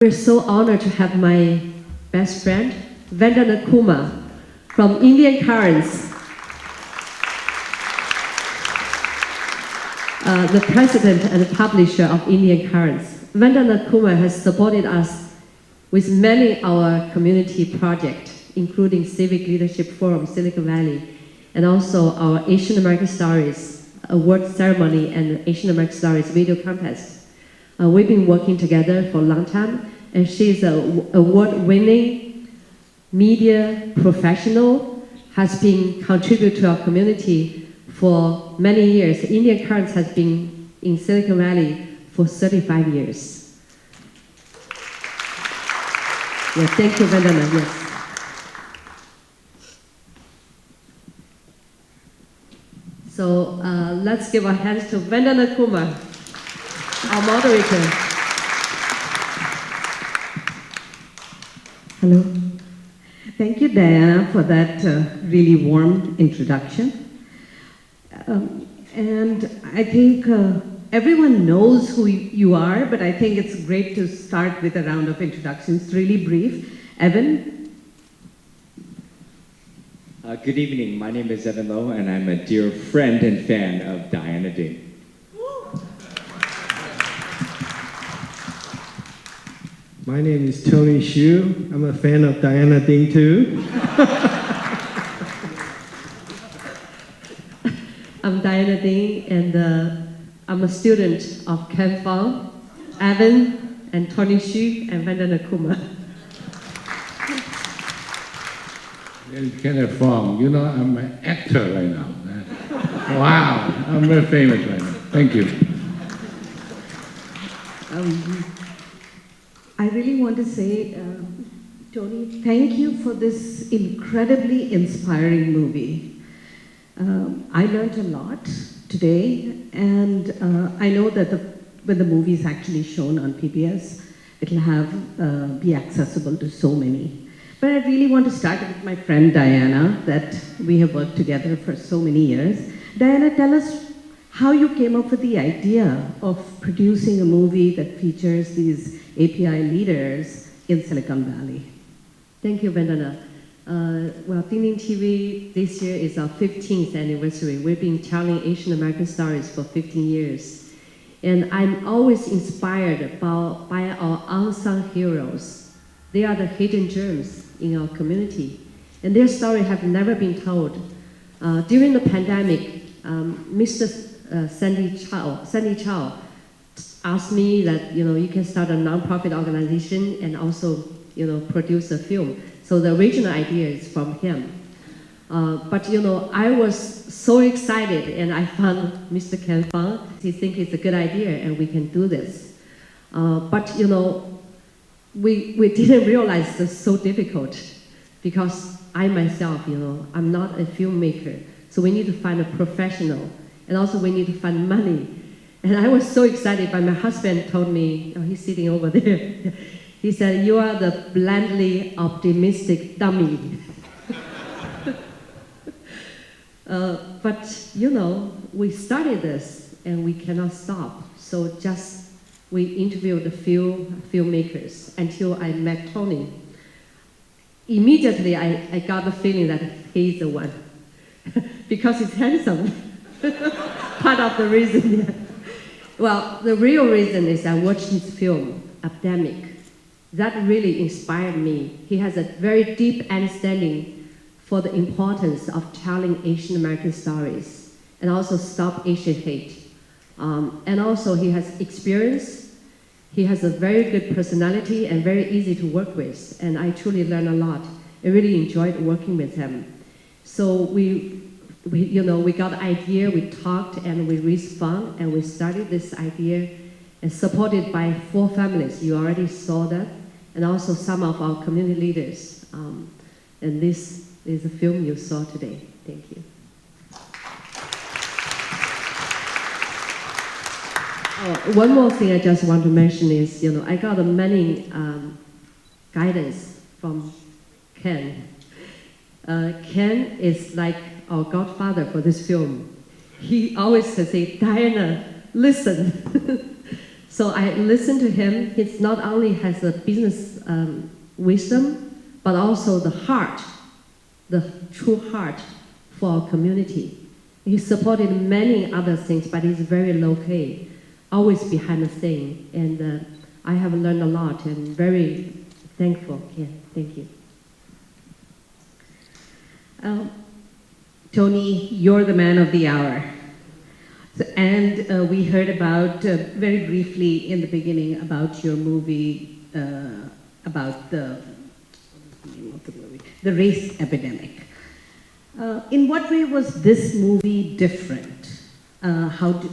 We're so honored to have my best friend, Vandana Kumar, from Indian Currents, the president and publisher of Indian Currents. Vandana Kumar has supported us with many our community projects, including Civic Leadership Forum, Silicon Valley, and also our Asian American Stories Award Ceremony and Asian American Stories Video Contest. We've been working together for a long time, and she's an award-winning media professional, has been contributed to our community for many years. Indian Currents has been in Silicon Valley for 35 years. Yeah, thank you, Vandana. Yes. So let's give our hands to Vandana Kumar, our moderator. Hello. Thank you, Diana, for that really warm introduction. And I think everyone knows who you are, but I think it's great to start with a round of introductions, really brief. Evan? Good evening. My name is Evan Lowe, and I'm a dear friend and fan of Diana Ding. My name is Tony Xu. I'm a fan of Diana Ding too. I'm Diana Ding, and I'm a student of Ken Fong, Evan, and Tony Xu, and Vandana Kumar. And Kenneth Fong, you know, I'm an actor right now. Wow, I'm very famous right now. Thank you. I really want to say, Tony, thank you for this incredibly inspiring movie. I learned a lot today, and I know that when the movie is actually shown on PBS, it'll be accessible to so many. But I really want to start with my friend Diana, that we have worked together for so many years. Diana, tell us how you came up with the idea of producing a movie that features these API leaders in Silicon Valley. Thank you, Vandana. Well, Ding Ding TV this year is our 15th anniversary. We've been telling Asian American stories for 15 years. And I'm always inspired by our unsung heroes. They are the hidden gems in our community. And their story have never been told. During the pandemic, Mr. Sandy Chow asked me that, you can start a nonprofit organization and also, produce a film. So the original idea is from him. But, I was so excited, and I found Mr. Ken Fong. He thinks it's a good idea and we can do this. But, we didn't realize it's so difficult because I myself, I'm not a filmmaker. So we need to find a professional, and also we need to find money. And I was so excited, but my husband told me, he's sitting over there. He said, "You are the blandly optimistic dummy." But we started this and we cannot stop. So we interviewed a few filmmakers until I met Tony. Immediately, I got the feeling that he's the one because he's handsome. Part of the reason. Yeah. Well, the real reason is I watched his film, Epidemic. That really inspired me. He has a very deep understanding for the importance of telling Asian American stories and also stop Asian hate. And also he has experience. He has a very good personality and very easy to work with. And I truly learned a lot. I really enjoyed working with him. So we got the idea, we talked, and we raised funds, and we started this idea, and supported by 4 families. You already saw that, and also some of our community leaders. And this is a film you saw today. Thank you. One more thing I just want to mention is, I got many guidance from Ken. Ken is like our godfather for this film. He always says, "Diana, listen." So I listen to him. He not only has the business wisdom, but also the heart, the true heart for our community. He supported many other things, but he's very low-key, always behind the scene. And I have learned a lot and very thankful. Yeah, thank you. Tony, you're the man of the hour. And we heard about, very briefly in the beginning, about your movie, about what's the name of the movie? The race epidemic. In what way was this movie different? How did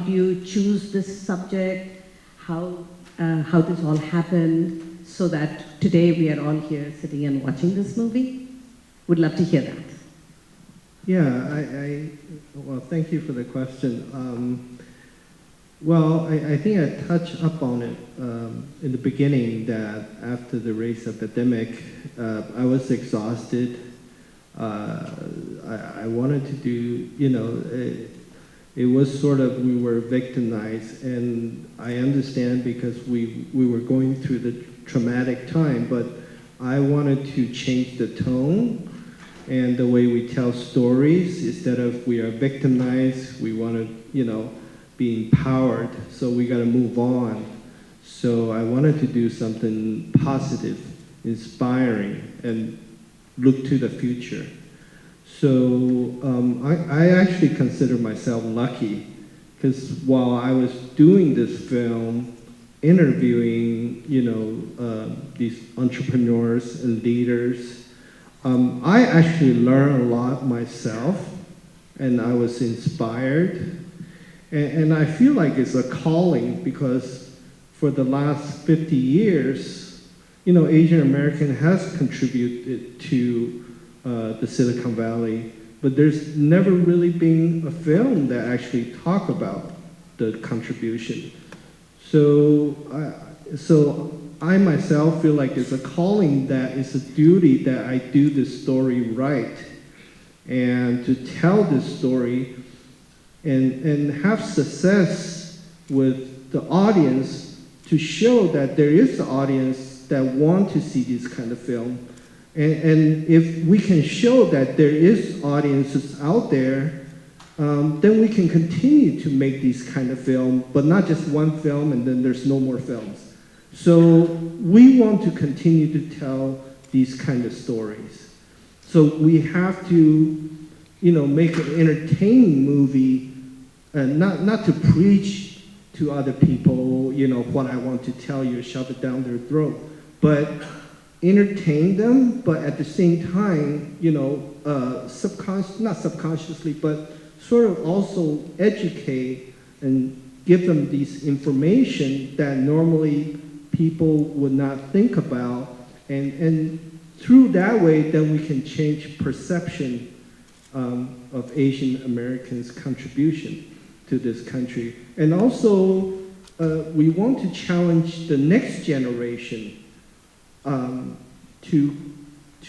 you choose this subject? How this all happened so that today we are all here sitting and watching this movie? Would love to hear that. Yeah, well, thank you for the question. Well, I think I touched up on it in the beginning that after the race epidemic, I was exhausted. I wanted to do, it was sort of, we were victimized, and I understand because we were going through the traumatic time, but I wanted to change the tone and the way we tell stories. Instead of we are victimized, we want to, be empowered, so we got to move on. So I wanted to do something positive, inspiring, and look to the future. So I actually consider myself lucky, because while I was doing this film, interviewing, these entrepreneurs and leaders, I actually learned a lot myself, and I was inspired. And I feel like it's a calling, because for the last 50 years, Asian American has contributed to the Silicon Valley, but there's never really been a film that actually talk about the contribution. So I myself feel like it's a calling, that it's a duty that I do this story right, and to tell this story and have success with the audience, to show that there is an audience that want to see this kind of film. And if we can show that there is audiences out there, then we can continue to make these kind of film, but not just one film and then there's no more films. So we want to continue to tell these kind of stories. So we have to, make an entertaining movie, and not to preach to other people, what I want to tell you, shove it down their throat, but entertain them, but at the same time, not subconsciously, but sort of also educate and give them this information that normally people would not think about, and through that way, then we can change perception of Asian Americans' contribution to this country. And also, we want to challenge the next generation to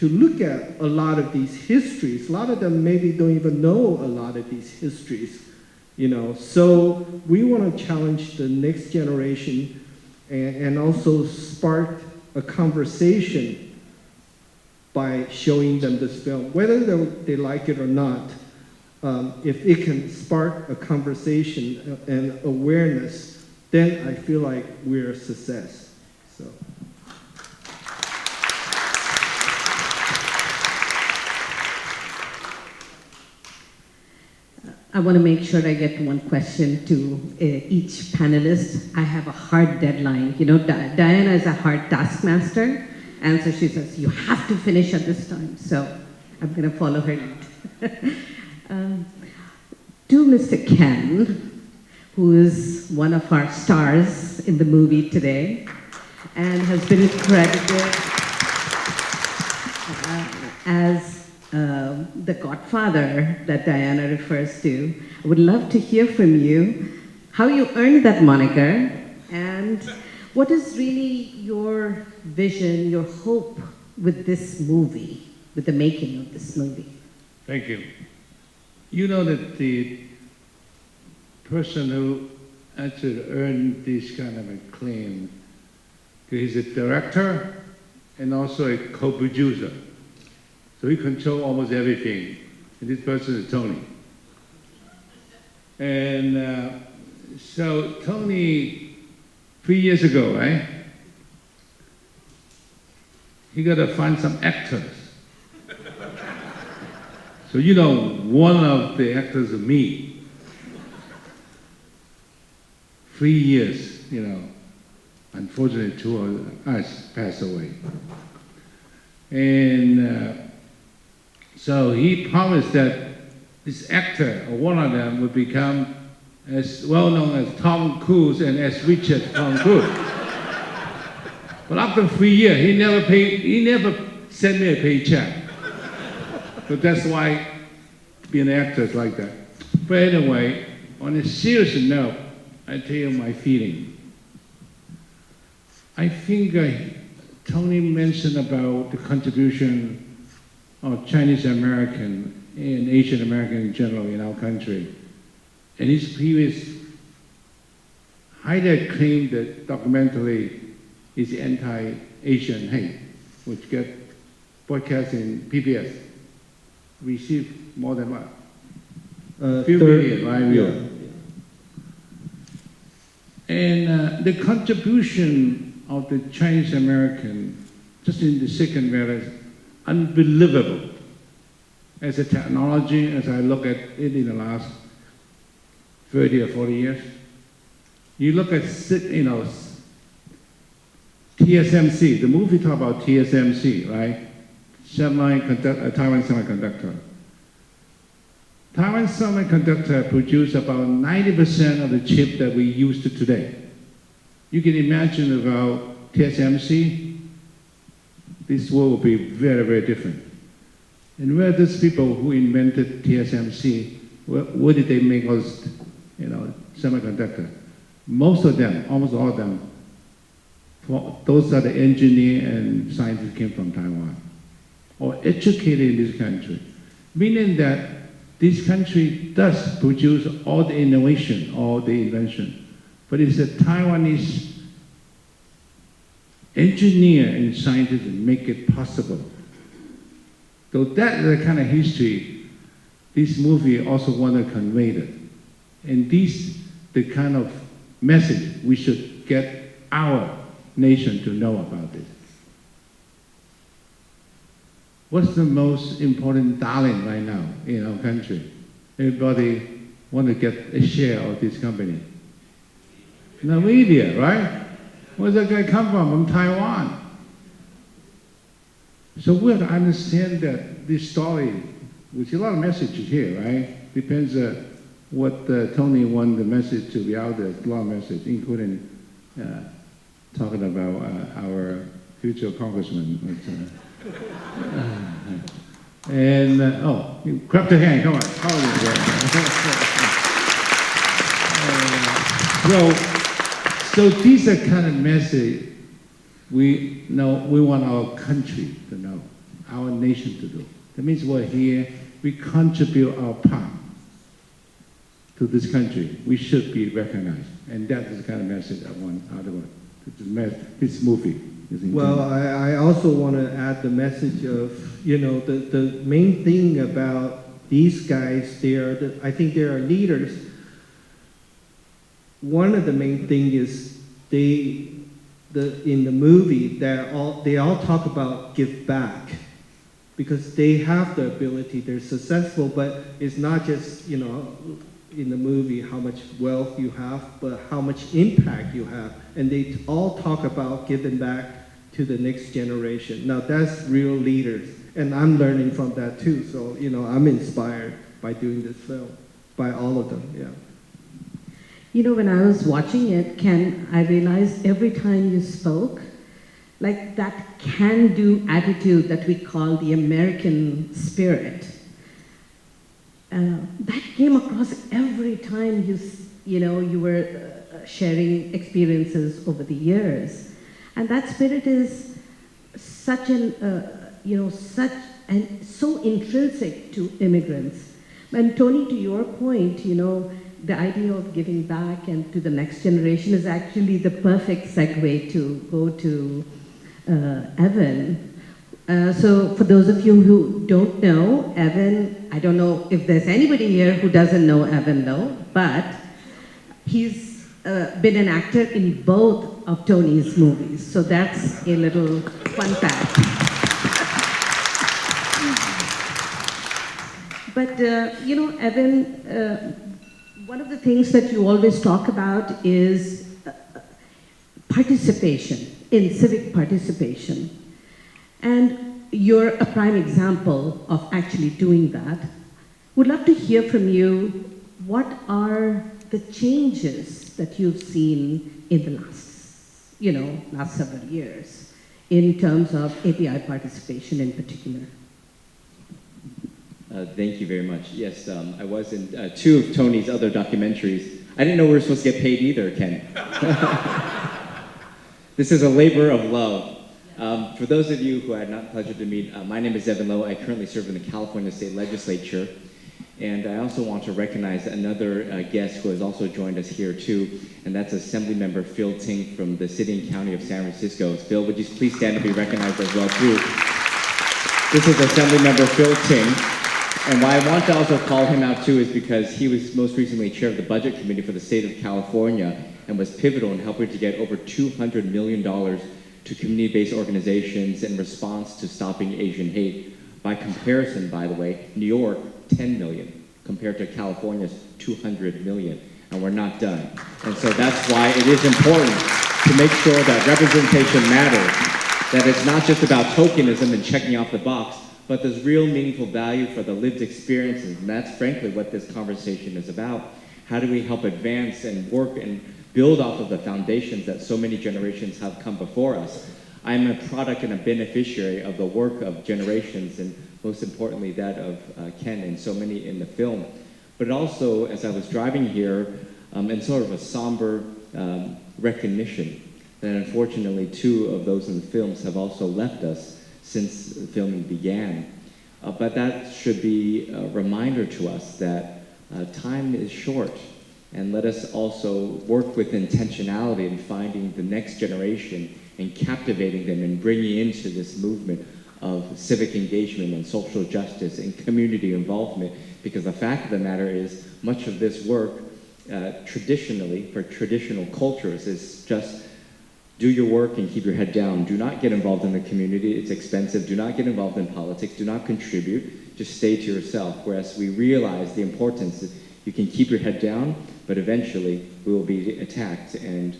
look at a lot of these histories. A lot of them maybe don't even know a lot of these histories, So we want to challenge the next generation and also spark a conversation by showing them this film, whether they like it or not. If it can spark a conversation and awareness, then I feel like we're a success. So. I want to make sure I get one question to each panelist. I have a hard deadline. Diana is a hard taskmaster, and so she says, you have to finish at this time. So I'm going to follow her lead. To Mr. Ken, who is one of our stars in the movie today, and has been credited as the godfather that Diana refers to. I would love to hear from you how you earned that moniker, and what is really your vision, your hope with this movie, with the making of this movie? Thank you. You know that the person who actually earned this kind of acclaim. He's a director and also a co-producer. So he controls almost everything. And this person is Tony. And so Tony, 3 years ago, right? He got to find some actors. So you know, one of the actors is me. 3 years, you know. Unfortunately, two of us passed away. And so he promised that this actor, or one of them, would become as well known as Tom Cruise and as rich as Tom Cruise. But after 3 years, he never sent me a paycheck. But that's why being an actor is like that. But anyway, on a serious note, I tell you my feeling. I think Tony mentioned about the contribution of Chinese American and Asian American in general in our country. And his previous highly acclaimed documentary is Anti-Asian Hate, which got broadcast in PBS. Received more than what? Few million, right? Yeah. And the contribution of the Chinese American, just in the second era, is unbelievable. As a technology, as I look at it in the last 30 or 40 years, you look at, you know, TSMC, the movie talk about TSMC, right? Taiwan Semiconductor. Taiwan Semiconductor produce about 90% of the chip that we use today. You can imagine about TSMC, this world will be very, very different. And where those people who invented TSMC, where did they make us, you know, semiconductor? Most of them, almost all of them, those are the engineers and scientists who came from Taiwan, or educated in this country, meaning that this country does produce all the innovation, all the invention, but it's the Taiwanese engineer and scientists that make it possible. So that is the kind of history this movie also want to convey it. And this the kind of message we should get our nation to know about this. What's the most important darling right now in our country? Everybody want to get a share of this company. Nvidia, right? Where's that guy come from? From Taiwan. So we have to understand that this story, which a lot of messages here, right? Depends what Tony wanted the message to be out there. A lot of messages, including talking about our future congressman. And oh, you clap your hand, come on. So these are kind of message we want our country to know, our nation to do. That means we're here, we contribute our part to this country. We should be recognized. And that is the kind of message I want out of it. This movie. Well, I also want to add the message of, you know, the main thing about these guys, I think they are leaders. One of the main thing is in the movie, they all talk about give back, because they have the ability, they're successful, but it's not just, you know, in the movie how much wealth you have, but how much impact you have. And they all talk about giving back to the next generation. Now that's real leaders, and I'm learning from that too. So, you know, I'm inspired by doing this film, by all of them, yeah. You know, when I was watching it, Ken, I realized every time you spoke, like that can-do attitude that we call the American spirit, that came across every time you were sharing experiences over the years. And that spirit is such so intrinsic to immigrants. And Tony, to your point, you know, the idea of giving back and to the next generation is actually the perfect segue to go to Evan. So for those of you who don't know, Evan, I don't know if there's anybody here who doesn't know Evan though, but he's been an actor in both of Tony's movies. So that's a little fun fact. But Evan, one of the things that you always talk about is participation, in civic participation. And you're a prime example of actually doing that. Would love to hear from you, what are the changes that you've seen in the last several years in terms of API participation in particular? Thank you very much. Yes, I was in 2 of Tony's other documentaries. I didn't know we were supposed to get paid either, Ken. This is a labor of love. For those of you who I had not the pleasure to meet, my name is Evan Lowe. I currently serve in the California State Legislature. And I also want to recognize another guest who has also joined us here too, and that's Assemblymember Phil Ting from the City and County of San Francisco. Phil, would you please stand to be recognized as well too? This is Assemblymember Phil Ting. And why I want to also call him out too is because he was most recently chair of the Budget Committee for the state of California and was pivotal in helping to get over $200 million to community-based organizations in response to stopping Asian hate. By comparison, by the way, New York, 10 million, compared to California's 200 million, and we're not done. And so that's why it is important to make sure that representation matters, that it's not just about tokenism and checking off the box, but there's real meaningful value for the lived experiences, and that's frankly what this conversation is about. How do we help advance and work and build off of the foundations that so many generations have come before us? I'm a product and a beneficiary of the work of generations, and most importantly that of Ken and so many in the film. But also, as I was driving here, in sort of a somber recognition that unfortunately 2 of those in the films have also left us since filming began. But that should be a reminder to us that time is short, and let us also work with intentionality in finding the next generation and captivating them and bringing into this movement of civic engagement and social justice and community involvement, because the fact of the matter is much of this work traditionally, for traditional cultures, is just do your work and keep your head down. Do not get involved in the community, it's expensive. Do not get involved in politics, do not contribute, just stay to yourself. Whereas we realize the importance that you can keep your head down, but eventually we will be attacked. And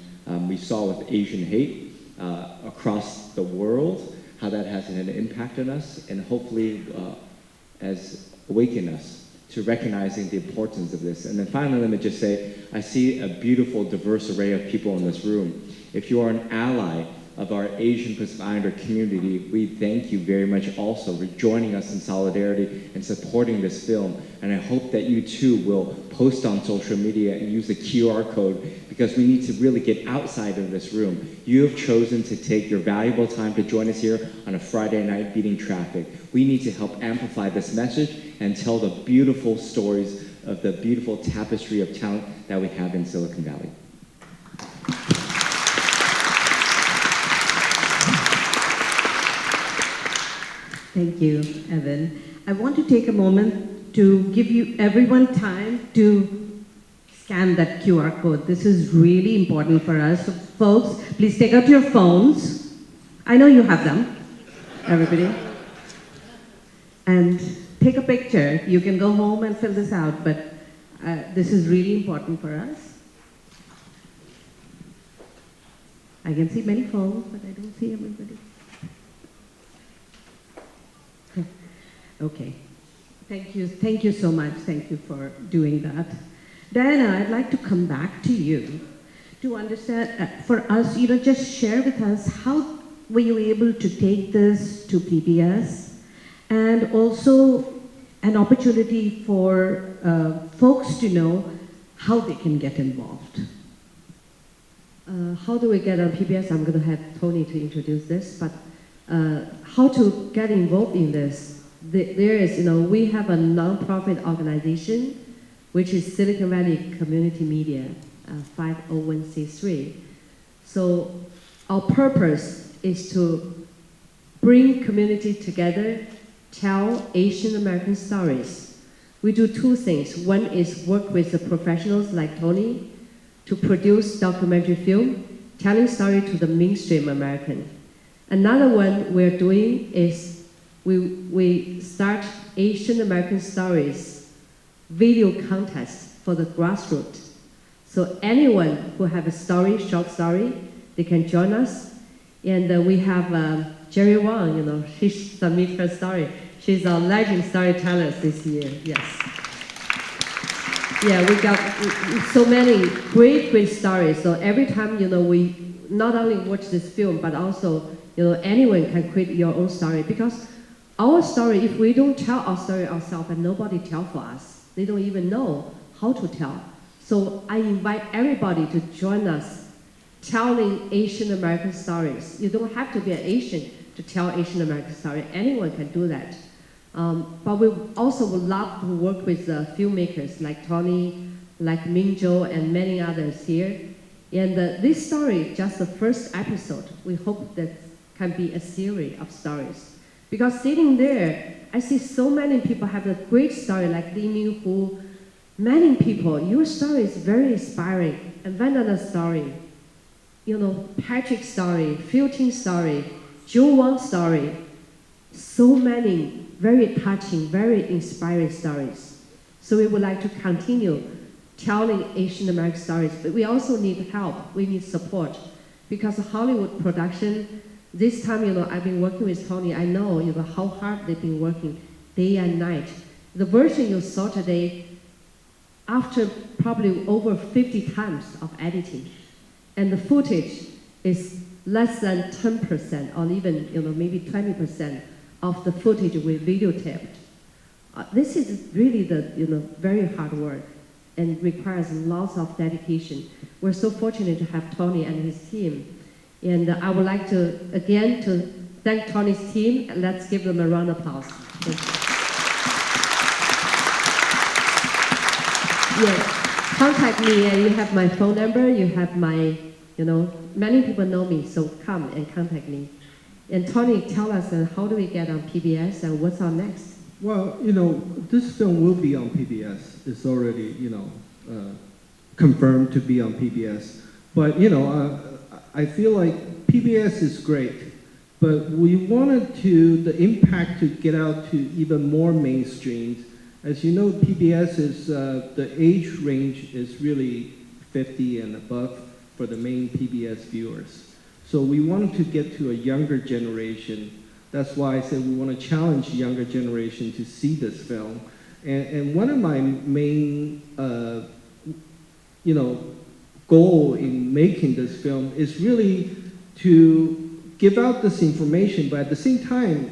we saw with Asian hate across the world, how that has an impact on us, and hopefully has awakened us to recognizing the importance of this. And then finally, let me just say, I see a beautiful, diverse array of people in this room. If you are an ally of our Asian Pacific Islander community, we thank you very much also for joining us in solidarity and supporting this film. And I hope that you too will post on social media and use the QR code, because we need to really get outside of this room. You have chosen to take your valuable time to join us here on a Friday night beating traffic. We need to help amplify this message and tell the beautiful stories of the beautiful tapestry of talent that we have in Silicon Valley. Thank you, Evan. I want to take a moment to give you everyone time to scan that QR code. This is really important for us. So folks, please take out your phones. I know you have them, everybody. And take a picture. You can go home and fill this out, but this is really important for us. I can see many phones, but I don't see everybody. Okay. Thank you so much. Thank you for doing that. Diana, I'd like to come back to you to understand, for us, just share with us how were you able to take this to PBS, and also an opportunity for folks to know how they can get involved. How do we get on PBS? I'm going to have Tony to introduce this, but how to get involved in this? There is, we have a nonprofit organization which is Silicon Valley Community Media, 501c3. So our purpose is to bring community together, tell Asian American stories. We do two things. One is work with the professionals like Tony to produce documentary film, telling story to the mainstream American. Another one we're doing is we start Asian American Stories video contest for the grassroots. So anyone who have a story, short story, they can join us. And we have Jerry Wang, she submit her story. She's a legend storyteller this year, yes. Yeah, we got so many great stories. So every time, we not only watch this film, but also, anyone can create your own story. Because our story, if we don't tell our story ourselves and nobody tell for us, they don't even know how to tell. So I invite everybody to join us telling Asian American stories. You don't have to be an Asian to tell Asian American story. Anyone can do that. But we also would love to work with filmmakers like Tony, like Minjo, and many others here. And this story, just the first episode, we hope that can be a series of stories. Because sitting there, I see so many people have a great story, like Li Minghu. Many people, your story is very inspiring. And Vandana's story, Patrick's story, Phil Ting's story, Joe Wang's story. So many very touching, very inspiring stories. So we would like to continue telling Asian American stories, but we also need help. We need support. Because Hollywood production, this time, I've been working with Tony. I know, how hard they've been working day and night. The version you saw today, after probably over 50 times of editing, and the footage is less than 10%, or even, maybe 20% of the footage we videotaped. This is really the, very hard work and requires lots of dedication. We're so fortunate to have Tony and his team. And I would like to, again, to thank Tony's team, and let's give them a round of applause. Thank you. Yes, contact me, and you have my phone number, you have my, many people know me, so come and contact me. And Tony, tell us how do we get on PBS and what's our next? Well, this film will be on PBS. It's already, confirmed to be on PBS. But, I feel like PBS is great, but we wanted the impact to get out to even more mainstream. As you know, PBS is, the age range is really 50 and above for the main PBS viewers. So we wanted to get to a younger generation. That's why I said we want to challenge younger generation to see this film. And one of my main, goal in making this film is really to give out this information, but at the same time,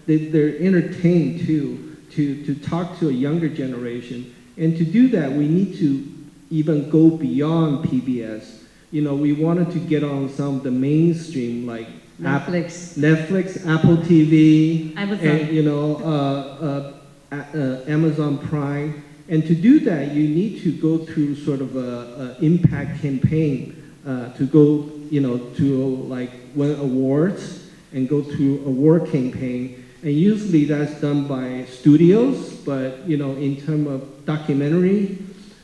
they're entertained too, to talk to a younger generation. And to do that, we need to even go beyond PBS. We wanted to get on some of the mainstream, like Netflix, Apple TV, Amazon. and Amazon Prime. And to do that, you need to go through sort of an impact campaign to go, to like win awards and go through award campaign. And usually that's done by studios, but in terms of documentary,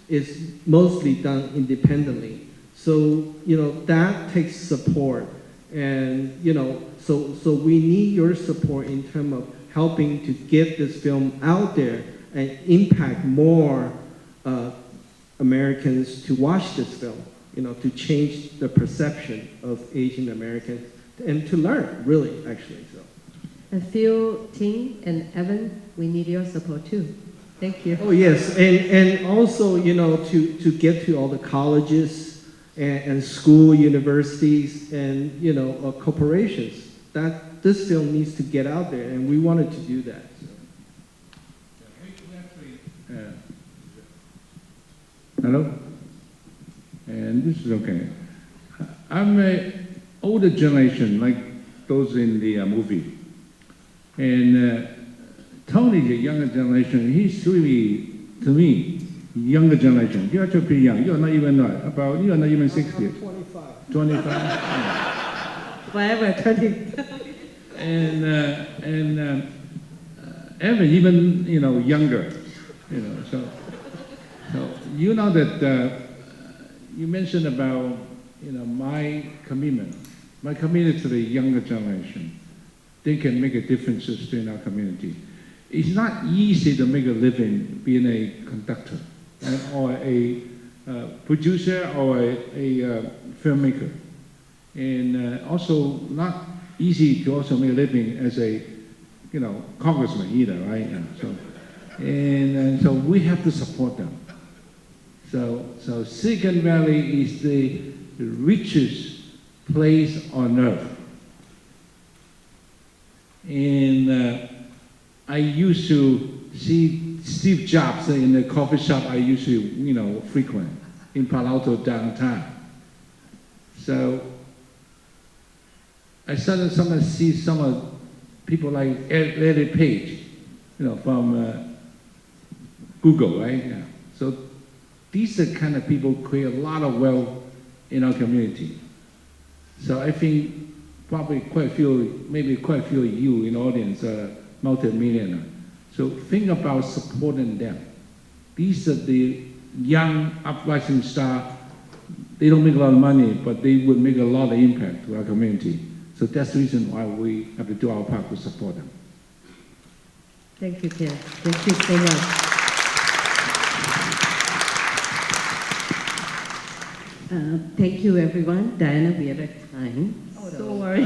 it's mostly done independently. So that takes support, and so we need your support in terms of helping to get this film out there and impact more Americans to watch this film, to change the perception of Asian Americans and to learn, really, actually. So. And Phil, Ting, and Evan, we need your support too. Thank you. Oh yes, and also to get to all the colleges and school, universities, and corporations. That this film needs to get out there, and we wanted to do that. So. Hello? And this is okay. I'm an older generation, like those in the movie. And Tony, the younger generation, he's really, to me, younger generation. You are actually pretty young. You are not even you are not even 60. 25. 25. Whatever, 20. and Evan even younger, so you know that you mentioned about my commitment to the younger generation. They can make a difference in our community. It's not easy to make a living being a conductor or a producer or a filmmaker, and also not easy to also make a living as a congressman either, right? So we have to support them. So Silicon Valley is the richest place on earth. And I used to see Steve Jobs in the coffee shop I used to, frequent in Palo Alto downtown. So I started sometimes see some of people like Larry Page, from Google, right? Yeah. So these are the kind of people who create a lot of wealth in our community. So I think probably quite a few of you in the audience are multi-millionaire. So think about supporting them. These are the young uprising stars. They don't make a lot of money, but they would make a lot of impact to our community. So that's the reason why we have to do our part to support them. Thank you, Ken. Thank you so much. Thank you, everyone. Diana, we are at time. Oh, no. Don't worry.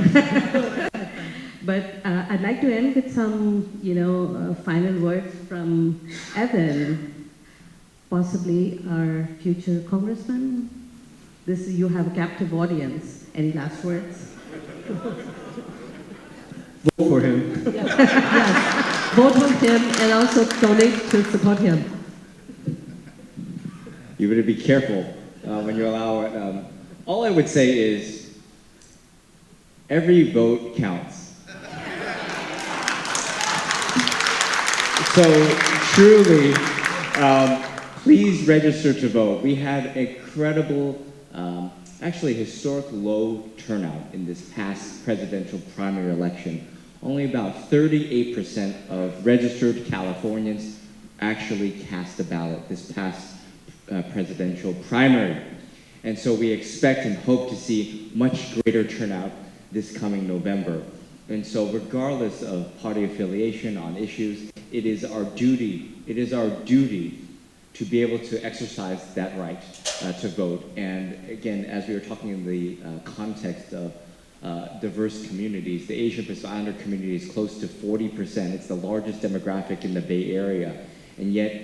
But I'd like to end with some, final words from Evan, possibly our future congressman. You have a captive audience. Any last words? Vote for him. Yes, vote for him and also donate to support him. You better be careful when you allow it. All I would say is every vote counts. So truly, please register to vote. We had incredible, actually historic low turnout in this past presidential primary election. Only about 38% of registered Californians actually cast a ballot this past presidential primary. And so we expect and hope to see much greater turnout this coming November. And so regardless of party affiliation on issues, it is our duty to be able to exercise that right to vote. And again, as we were talking in the context of diverse communities, the Asian Pacific Islander community is close to 40%. It's the largest demographic in the Bay Area. And yet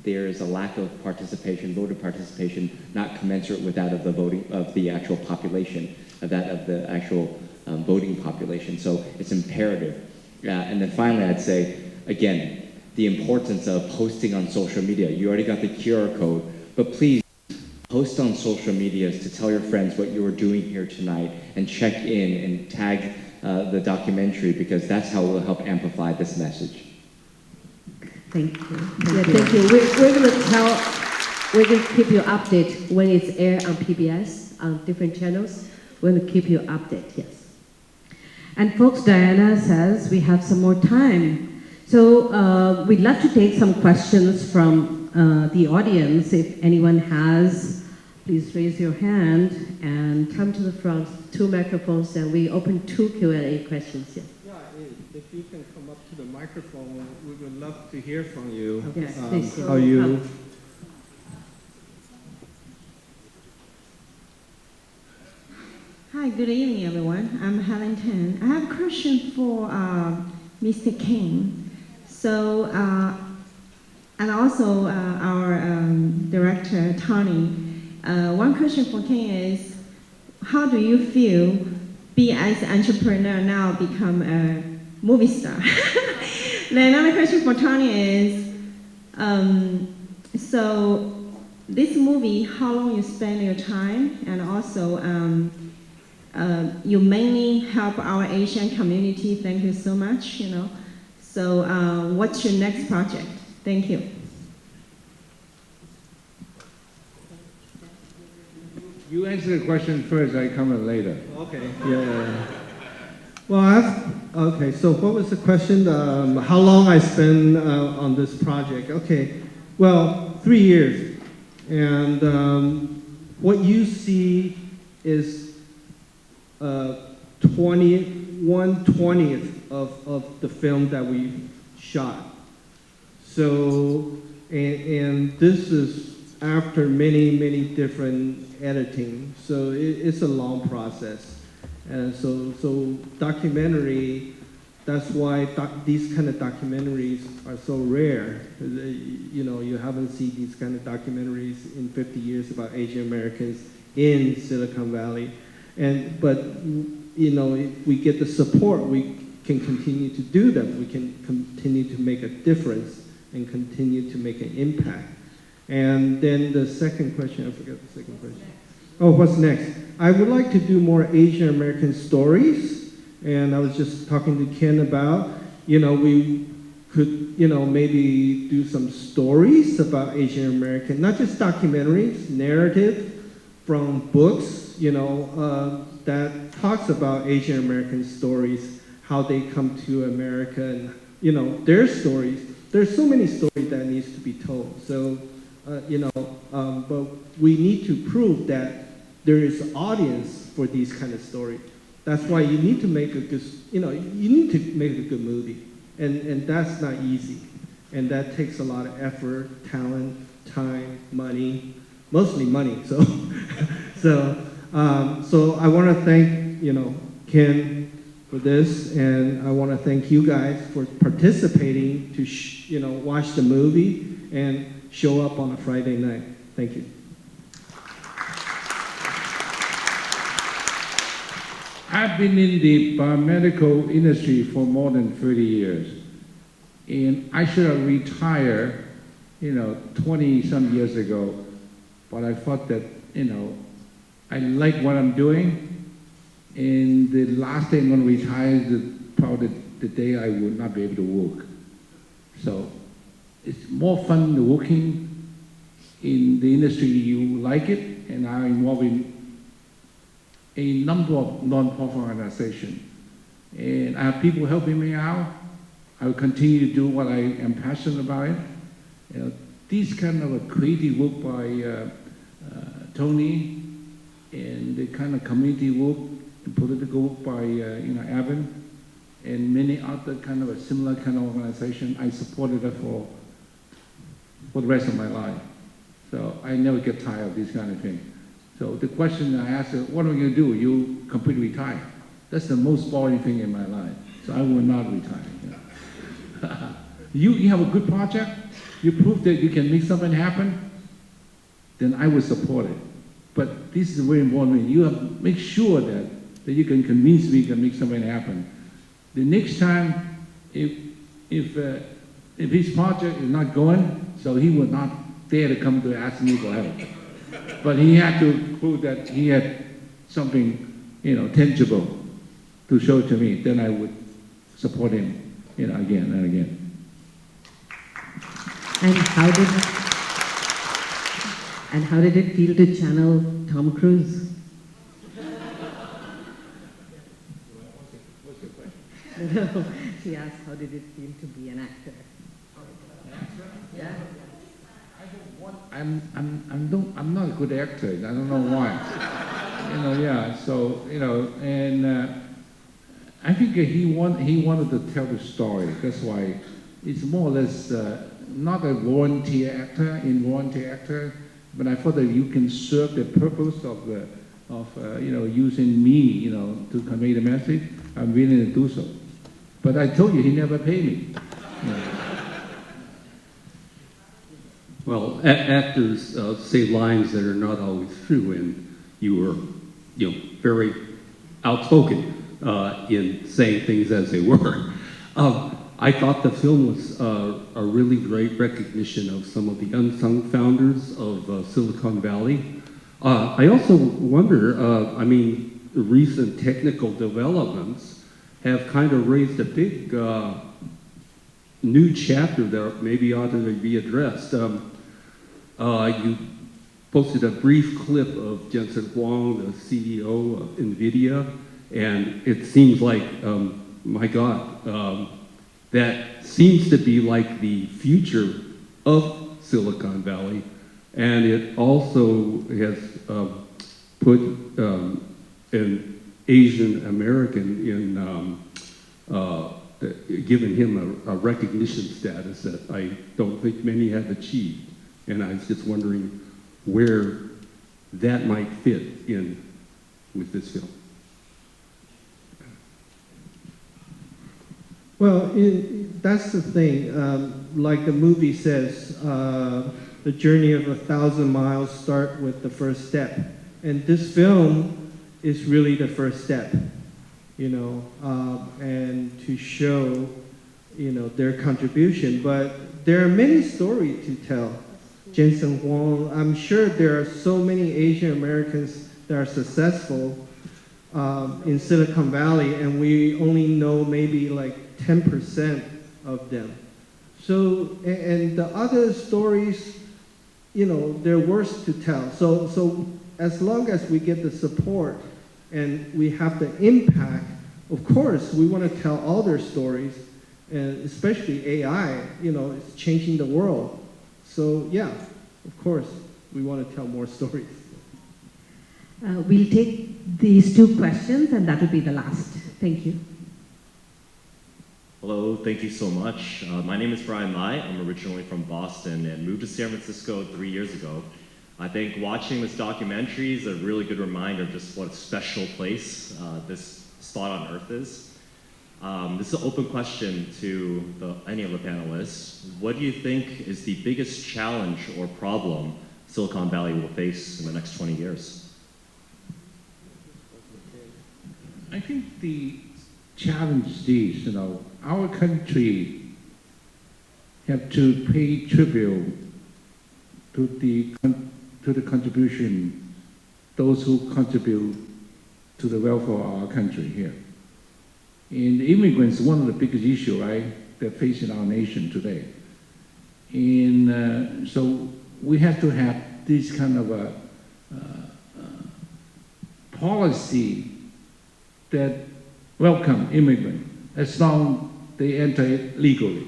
there is a lack of participation, voter participation, not commensurate with that of the voting, of the actual population, of the actual voting population. So it's imperative. And then finally, I'd say, again, the importance of posting on social media. You already got the QR code, but please post on social medias to tell your friends what you are doing here tonight and check in and tag the documentary, because that's how we'll help amplify this message. Thank you. Yeah, thank you. We're going to keep you updated when it's aired on PBS, on different channels. We're going to keep you updated, yes. And folks, Diana says we have some more time. So we'd love to take some questions from the audience. If anyone has, please raise your hand and Come to the front, 2 microphones, and we open 2 Q&A questions. Yes. Yeah, if you can come up to the microphone, we would love to hear from you. Yes, please. How you... Come. Hi, good evening, everyone. I'm Helen Tan. I have a question for Mr. King. So, and also our director, Tony. One question for King is, how do you feel be as an entrepreneur now become a movie star? Then another question for Tony is, so this movie, how long you spend your time, and also you mainly help our Asian community. Thank you so much. So what's your next project? Thank you. You answer the question first, I comment later. Okay. Yeah. Well, okay. So what was the question? How long I spent on this project? Okay. Well, 3 years, and what you see is 1/20th of the film that we shot. So, and this is after many different editing. So it's a long process. And so documentary, that's why these kind of documentaries are so rare. You know, you haven't seen these kind of documentaries in 50 years about Asian Americans in Silicon Valley. But you know, if we get the support, we can continue to do them. We can continue to make a difference and continue to make an impact. And then the second question, I forgot the second question. Oh, what's next? I would like to do more Asian American stories. And I was just talking to Ken about, you know, we could, you know, maybe do some stories about Asian American, not just documentaries, narrative from books, you know, that talks about Asian American stories, how they come to America, and you know their stories. There's so many stories that needs to be told. So, you know, but we need to prove that there is an audience for these kind of stories. That's why you need to make a good, you know, you need to make a good movie, and that's not easy, and that takes a lot of effort, talent, time, money, mostly money. So, so I want to thank, you know, Ken for this, and I want to thank you guys for participating to, you know, watch the movie and show up on a Friday night. Thank you. I've been in the biomedical industry for more than 30 years, and I should have retired, you know, 20-some years ago, but I thought that, you know, I like what I'm doing, and the last day I'm going to retire is probably the day I will not be able to work. So it's more fun working in the industry you like it, and I'm involved in a number of non-profit organizations. And I have people helping me out. I will continue to do what I am passionate about. You know, this kind of a creative work by Tony, and the kind of community work, the political work by you know, Evan, and many other kind of a similar kind of organization. I supported it for the rest of my life. So I never get tired of this kind of thing. So the question I asked her, what are we going to do? You completely retire. That's the most boring thing in my life. So I will not retire. You have a good project, you prove that you can make something happen, then I will support it. But this is very important. You have to make sure that you can convince me you can make something happen. The next time, if his project is not going, so he will not dare to come to ask me for help. But he had to prove that he had something, you know, tangible to show to me. Then I would support him, you know, again and again. And how did it feel to channel Tom Cruise? What's your question? No, she asked, how did it feel to be an actor? Yeah. I'm not a good actor. I don't know why. You know, yeah. So you know, and I think he wanted to tell the story. That's why it's more or less not a volunteer actor, but I thought that you can serve the purpose of you know, using me, you know, to convey the message. I'm willing to do so. But I told you he never paid me. You know. Well, actors say lines that are not always true, and you were, you know, very outspoken in saying things as they were. I thought the film was a really great recognition of some of the unsung founders of Silicon Valley. I also wonder, I mean, the recent technical developments have kind of raised a big new chapter that maybe ought to be addressed. posted a brief clip of Jensen Huang, the CEO of NVIDIA, and it seems like, my God, that seems to be like the future of Silicon Valley, and it also has put an Asian American in, given him a recognition status that I don't think many have achieved. And I was just wondering where that might fit in with this film. Well, that's the thing. Like the movie says, the journey of 1,000 miles start with the first step. And this film is really the first step, you know, and to show, you know, their contribution. But there are many stories to tell. Jensen Huang, I'm sure there are so many Asian Americans that are successful in Silicon Valley, and we only know maybe like 10% of them. So, and the other stories, you know, they're worse to tell. So as long as we get the support and we have the impact, of course, we want to tell all their stories, and especially AI, you know, it's changing the world. So yeah, of course, we want to tell more stories. We'll take these two questions, and that will be the last. Thank you. Hello, thank you so much. My name is Brian Lai. I'm originally from Boston and moved to San Francisco 3 years ago. I think watching this documentary is a really good reminder of just what a special place this spot on Earth is. This is an open question to any of the panelists. What do you think is the biggest challenge or problem Silicon Valley will face in the next 20 years? I think the challenge is, you know, our country have to pay tribute to the contribution, those who contribute to the welfare of our country here. And immigrants, one of the biggest issues, right, that facing our nation today. And so we have to have this kind of a policy that welcome immigrants as long they enter it legally.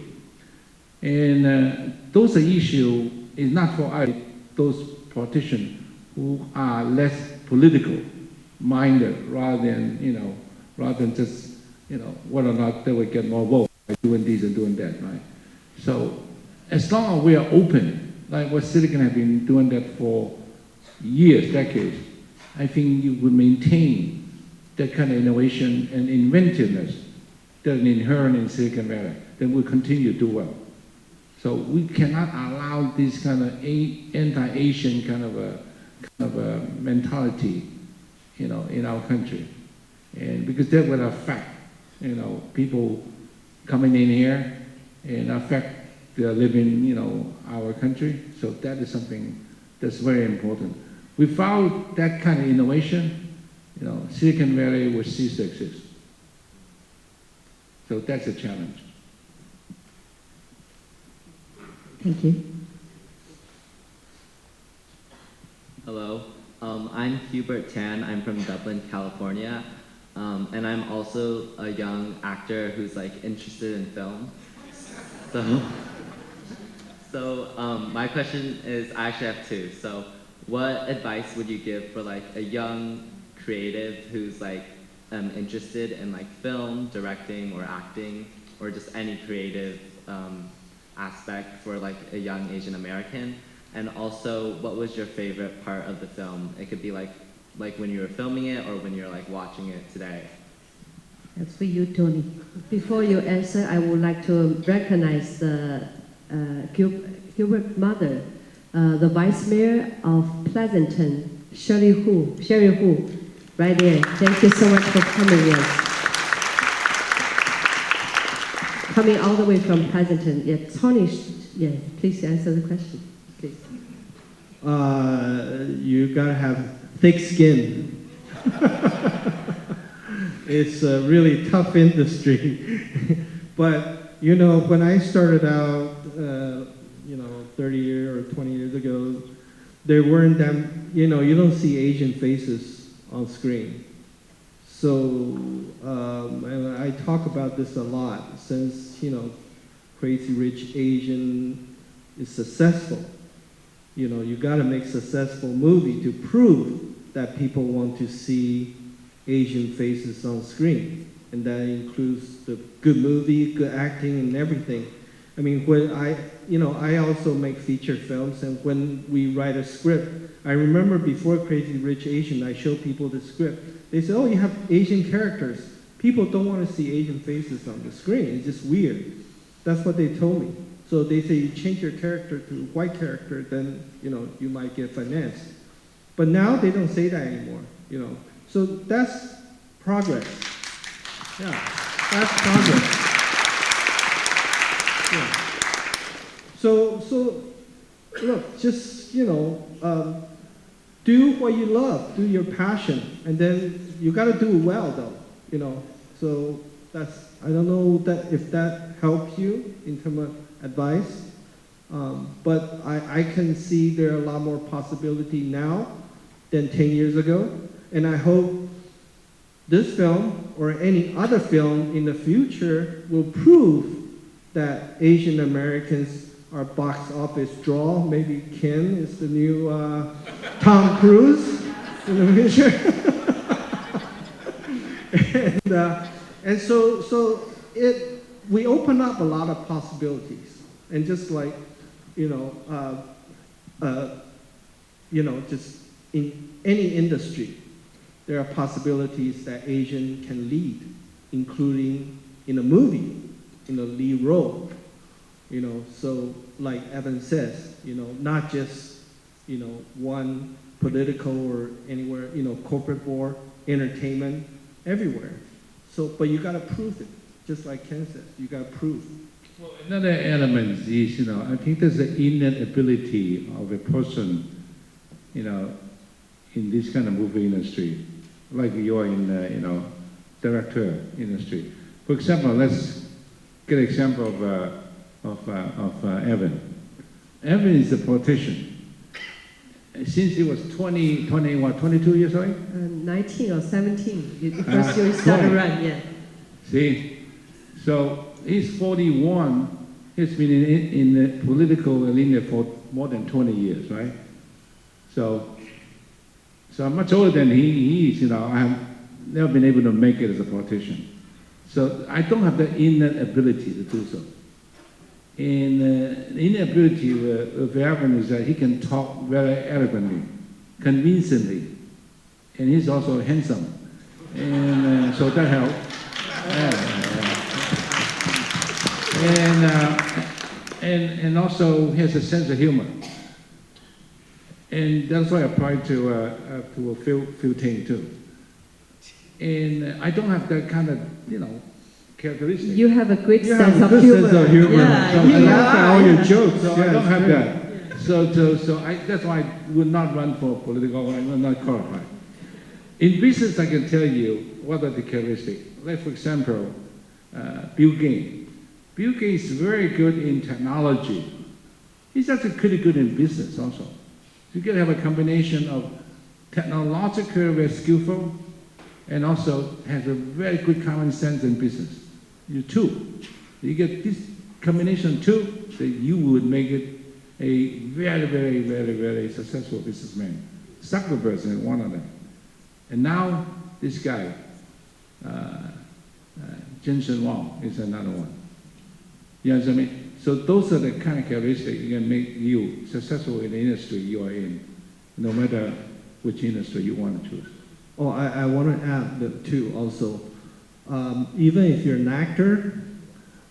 And those are issues is not for us, those politicians who are less political minded rather than, you know, rather than just, you know, whether or not they will get more votes by doing this and doing that, right? So as long as we are open, like what Silicon have been doing that for years, decades, I think you will maintain that kind of innovation and inventiveness that is inherent in Silicon Valley, then we'll continue to do well. So we cannot allow this kind of anti-Asian kind of a mentality, you know, in our country, and because that will affect, you know, people coming in here and affect their living, you know, our country. So that is something that's very important. Without that kind of innovation, you know, Silicon Valley will cease to exist. So that's a challenge. Thank you. Hello, I'm Hubert Tan. I'm from Dublin, California, and I'm also a young actor who's like interested in film. So my question is, I actually have two. So what advice would you give for like a young creative who's like interested in like film, directing, or acting, or just any creative aspect for like a young Asian American? And also, what was your favorite part of the film? It could be like when you were filming it or when you're like watching it today. That's for you, Tony. Before you answer, I would like to recognize the Gilbert mother, the Vice Mayor of Pleasanton, Sherry Hu, right there. Thank you so much for coming in. Coming all the way from Pleasanton. Yeah, Tony, yeah, please answer the question, please. You gotta have thick skin. It's a really tough industry. But, you know, when I started out, you know, 30 years or 20 years ago, there weren't them, you don't see Asian faces on screen. So, and I talk about this a lot since, Crazy Rich Asian is successful. You gotta make successful movie to prove that people want to see Asian faces on screen. And that includes the good movie, good acting, and everything. I mean, when I also make feature films, and when we write a script, I remember before Crazy Rich Asian, I show people the script. They say, oh, you have Asian characters. People don't want to see Asian faces on the screen. It's just weird. That's what they told me. So they say, you change your character to a white character, then, you might get financed. But now they don't say that anymore, So that's progress. Yeah, that's progress. Yeah. So look, just, do what you love, do your passion, and then you got to do it well, though, So I don't know if that helps you in terms of advice, but I can see there are a lot more possibility now than 10 years ago, and I hope this film or any other film in the future will prove that Asian Americans are box office draw. Maybe Ken is the new Tom Cruise in the future. And so we open up a lot of possibilities, and just like just in any industry, there are possibilities that Asian can lead, including in a movie, in a lead role. So like Evan says, not just one political or anywhere, corporate board, entertainment, everywhere. So, but you got to prove it, just like Ken says, you got to prove. Well, another element is, I think there's an innate ability of a person, in this kind of movie industry, like you're in, director industry. For example, let's get an example of Evan. Evan is a politician. Since he was 22 years old? 19 or 17. The first year he started run, yeah. See, so he's 41. He's been in the political arena for more than 20 years, right? So I'm much older than he is. I have never been able to make it as a politician. So I don't have the innate ability to do so. And the inability of Evan is that he can talk very eloquently, convincingly, and he's also handsome, and so that helps. And also he has a sense of humor, and that's why I applied to a few things too. And I don't have that kind of characteristic. You have a great You sense have a of good humor. sense of humor. Yeah, So I you laugh at are. all your jokes. So Yeah, I don't it's have great. that. So that's why I would not run for political. I'm not qualified. In business, I can tell you what are the characteristics. Like for example, Bill Gates. Bill Gates is very good in technology. He's actually pretty good in business also. You can have a combination of technological, very skillful, and also has a very good common sense in business. You get this combination too, that you would make it a very, very, very, very successful businessman. Zuckerberg is one of them. And now this guy, Jensen Huang, is another one. You know what I mean? So those are the kind of characteristics that can make you successful in the industry you are in, no matter which industry you want to choose. Oh, I want to add that too also. Even if you're an actor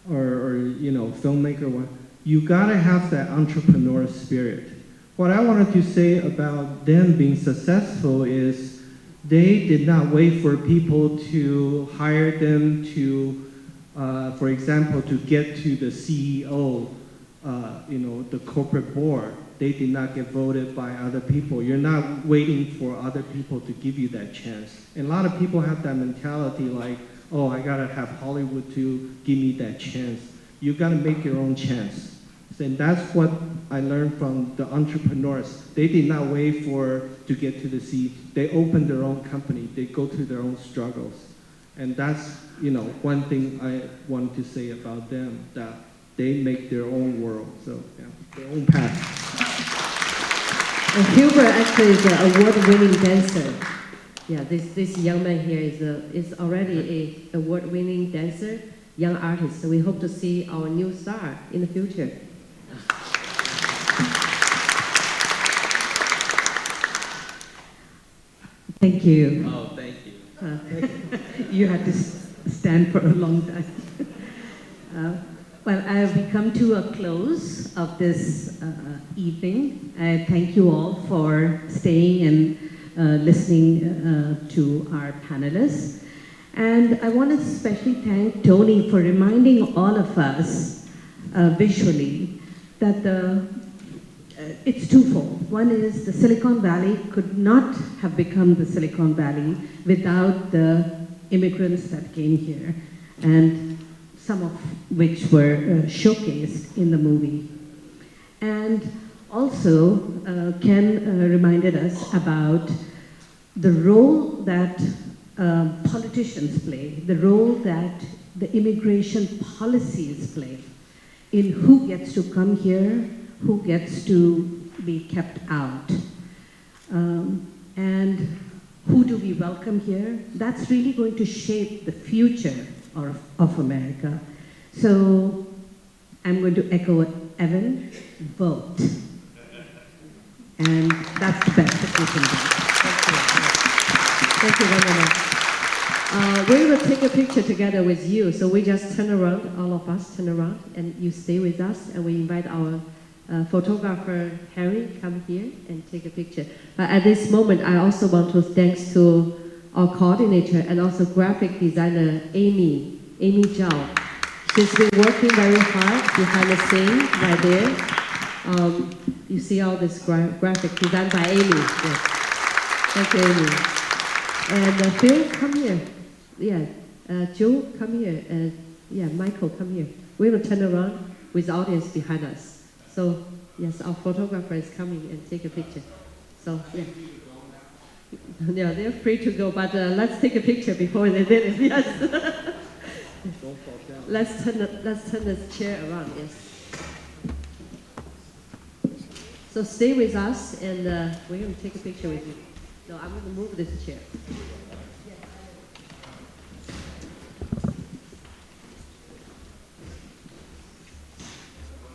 or filmmaker, you gotta have that entrepreneur spirit. What I wanted to say about them being successful is they did not wait for people to hire them to, for example, to get to the CEO, the corporate board. They did not get voted by other people. You're not waiting for other people to give you that chance. And a lot of people have that mentality like, oh, I gotta have Hollywood to give me that chance. You gotta make your own chance. And that's what I learned from the entrepreneurs. They did not wait to get to the sea. They opened their own company. They go through their own struggles. And that's, one thing I want to say about them, that they make their own world, so yeah, their own path. And Hubert actually is an award-winning dancer. Yeah, this young man here is already an award-winning dancer, young artist. So we hope to see our new star in the future. Thank you. Oh, thank you. You had to stand for a long time. Well, we come to a close of this evening. I thank you all for staying and listening to our panelists. And I want to especially thank Tony for reminding all of us visually that it's twofold. One is the Silicon Valley could not have become the Silicon Valley without the immigrants that came here, and some of which were showcased in the movie. And also, Ken reminded us about the role that politicians play, the role that the immigration policies play in who gets to come here, who gets to be kept out, and who do we welcome here. That's really going to shape the future of America. So I'm going to echo Evan, vote. And that's the best that we can do. Thank you very much. We will take a picture together with you. So we just turn around, all of us turn around, and you stay with us, and we invite our photographer Harry come here and take a picture. But at this moment, I also want to thanks to our coordinator and also graphic designer Amy Zhao. She's been working very hard behind the scene right there. You see all this graphic designed by Amy. Yes. Thank you, Amy. And Phil, come here. Yeah, Joe, come here. Yeah, Michael, come here. We will turn around with the audience behind us. So, yes, our photographer is coming and take a picture. So, yeah. Yeah, they're free to go, but let's take a picture before they did it. Yes. Don't fall down. Let's turn this chair around. Yes. So stay with us, and we're going to take a picture with you. No, I'm going to move this chair.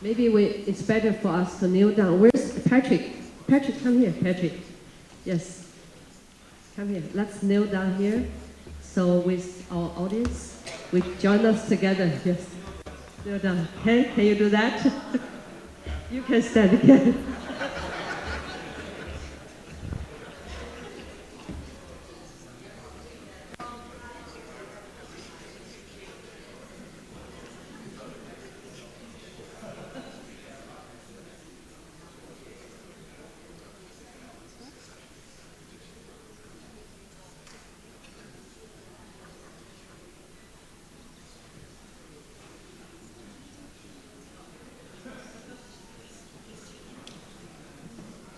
Maybe it's better for us to kneel down. Where's Patrick? Patrick, come here, Patrick. Yes. Come here. Let's kneel down here. So with our audience, we join us together. Yes. Kneel down. Okay, can you do that? You can stand again.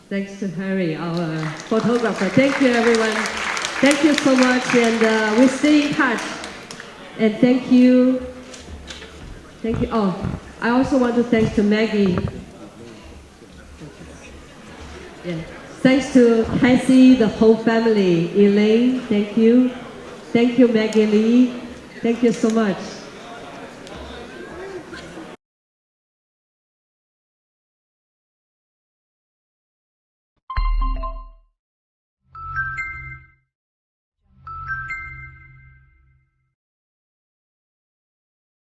Thanks to Harry, our photographer. Thank you, everyone. Thank you so much, and we stay in touch. And thank you. Thank you. Oh, I also want to thank to Maggie. Yeah. Thanks to Cassie, the whole family. Elaine, thank you. Thank you, Maggie Lee. Thank you so much.